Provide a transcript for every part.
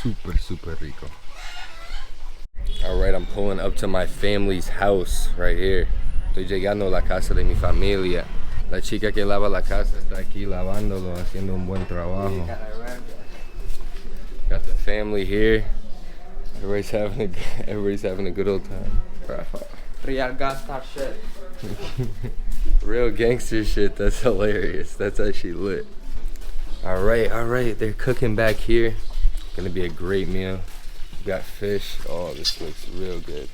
super rico. Alright, I'm pulling up to my family's house right here. Estoy llegando a la casa de mi familia. La chica que lava la casa está aquí lavándolo, haciendo un buen trabajo. Got the family here. Everybody's having a good old time. Real gangster shit. Real gangster shit. That's hilarious. That's actually lit. All right. They're cooking back here. Gonna be a great meal. We got fish. Oh, this looks real good.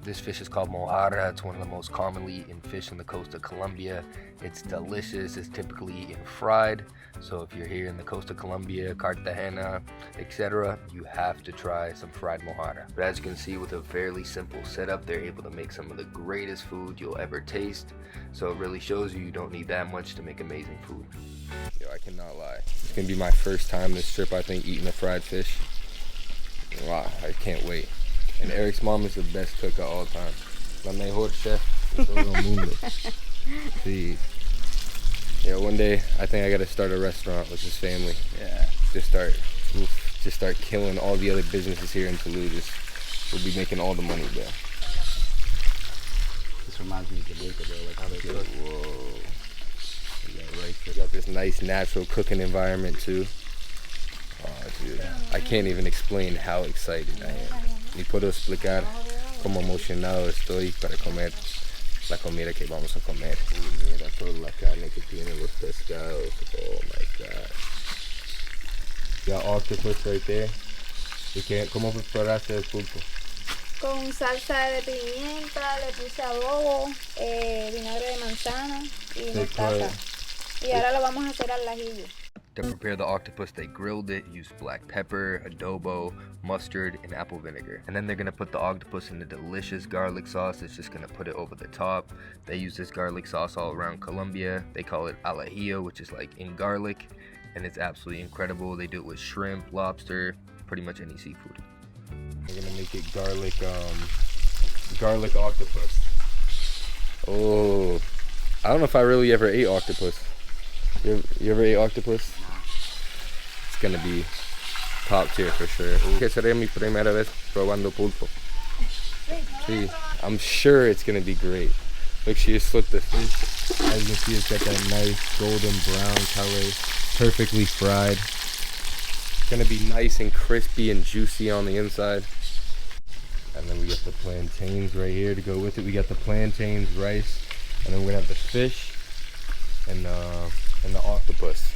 This fish is called mojarra. It's one of the most commonly eaten fish on the coast of Colombia. It's delicious. It's typically eaten fried. So if you're here in the coast of Colombia, Cartagena, etc., you have to try some fried mojarra. But as you can see, with a fairly simple setup, they're able to make some of the greatest food you'll ever taste. So it really shows you don't need that much to make amazing food. Yo, I cannot lie. It's gonna be my first time this trip, I think, eating a fried fish. Wow, I can't wait. And Eric's mom is the best cook of all time. La mejor chef de todo el mundo. See, yeah, one day I think I gotta start a restaurant with his family. Yeah. Just start killing all the other businesses here in Toulouse. We'll be making all the money there. This reminds me of Jamaica, bro. Like how they cook. Whoa. We got this nice natural cooking environment too. Oh, dude, I can't even explain how excited I am. Ni puedo explicar cómo emocionado estoy para comer la comida que vamos a comer. Uy, mira toda la carne que tienen los pescados. Oh my god. Got octopus right there. ¿Cómo preparaste el pulpo? Con salsa de pimienta, le puse adobo, vinagre de manzana y mostaza. Y ahora lo vamos a hacer al ajillo. To prepare the octopus, they grilled it, used black pepper, adobo, mustard, and apple vinegar. And then they're gonna put the octopus in a delicious garlic sauce that's just gonna put it over the top. They use this garlic sauce all around Colombia. They call it al ajillo, which is like in garlic, and it's absolutely incredible. They do it with shrimp, lobster, pretty much any seafood. We're gonna make it garlic octopus. Oh, I don't know if I really ever ate octopus. You ever ate octopus? It's gonna be top tier for sure. Que será mi primera vez probando pulpo. See, I'm sure it's gonna be great. Look, she just flipped the fish. As you can see, it's got that nice golden brown color, perfectly fried. It's gonna be nice and crispy and juicy on the inside. And then we got the plantains right here to go with it. We got the plantains, rice, and then we're gonna have the fish and the octopus.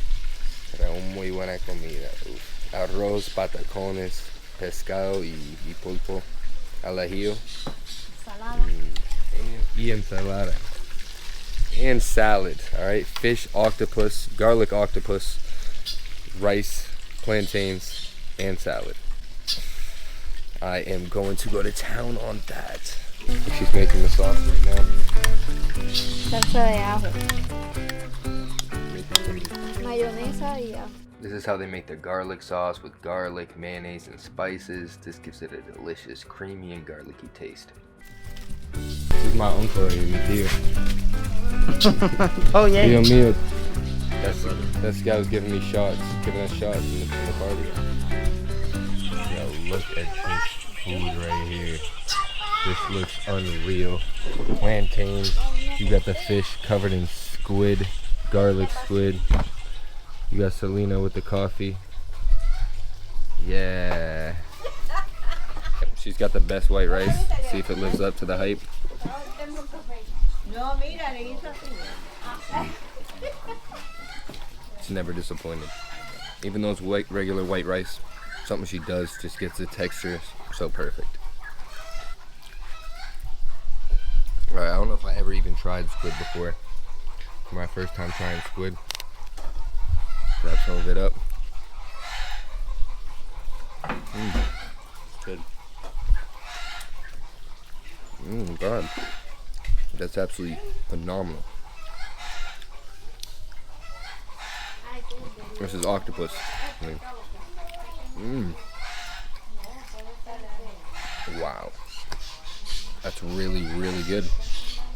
Muy buena comida. Uf. Arroz, patacones, pescado y pulpo al ajillo. Y ensalada. And salad. Alright, fish, octopus, garlic octopus, rice, plantains, and salad. I am going to go to town on that. She's making the sauce right now. Salsa de ajo. Mayonesa y ajo. This is how they make their garlic sauce with garlic, mayonnaise, and spices. This gives it a delicious, creamy, and garlicky taste. This is my uncle right here, mi tío. Oh yeah. Tío mío. This guy was giving us shots in the party. Yo, look at this food right here. This looks unreal. Plantains. You got the fish covered in squid, garlic squid. You got Selena with the coffee. Yeah. She's got the best white rice. See if it lives up to the hype. It's never disappointed. Even though it's regular white rice, something she does just gets the texture so perfect. Alright, I don't know if I ever even tried squid before. For my first time trying squid. Grab some of it up. Good. God. That's absolutely phenomenal. This is octopus. Wow. That's really, really good.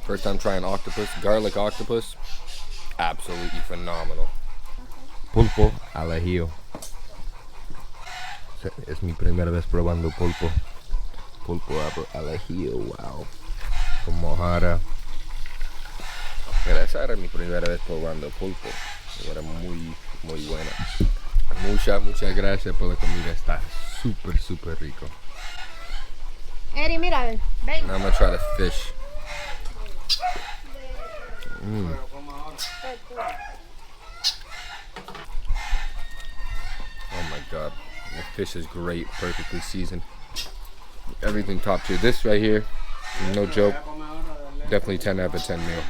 First time trying octopus. Garlic octopus. Absolutely phenomenal. pulpo al ajillo. Es mi primera vez probando pulpo. Pulpo al ajillo, wow. Con mojarra. Mira, esa era mi primera vez probando pulpo. Era muy buena. Muchas gracias por la comida. Está súper rico. Eri, mira, ven. Now I'm gonna try the fish. Oh my god. The fish is great, perfectly seasoned. Everything top tier. This right here, no joke, definitely 10 out of 10 meal.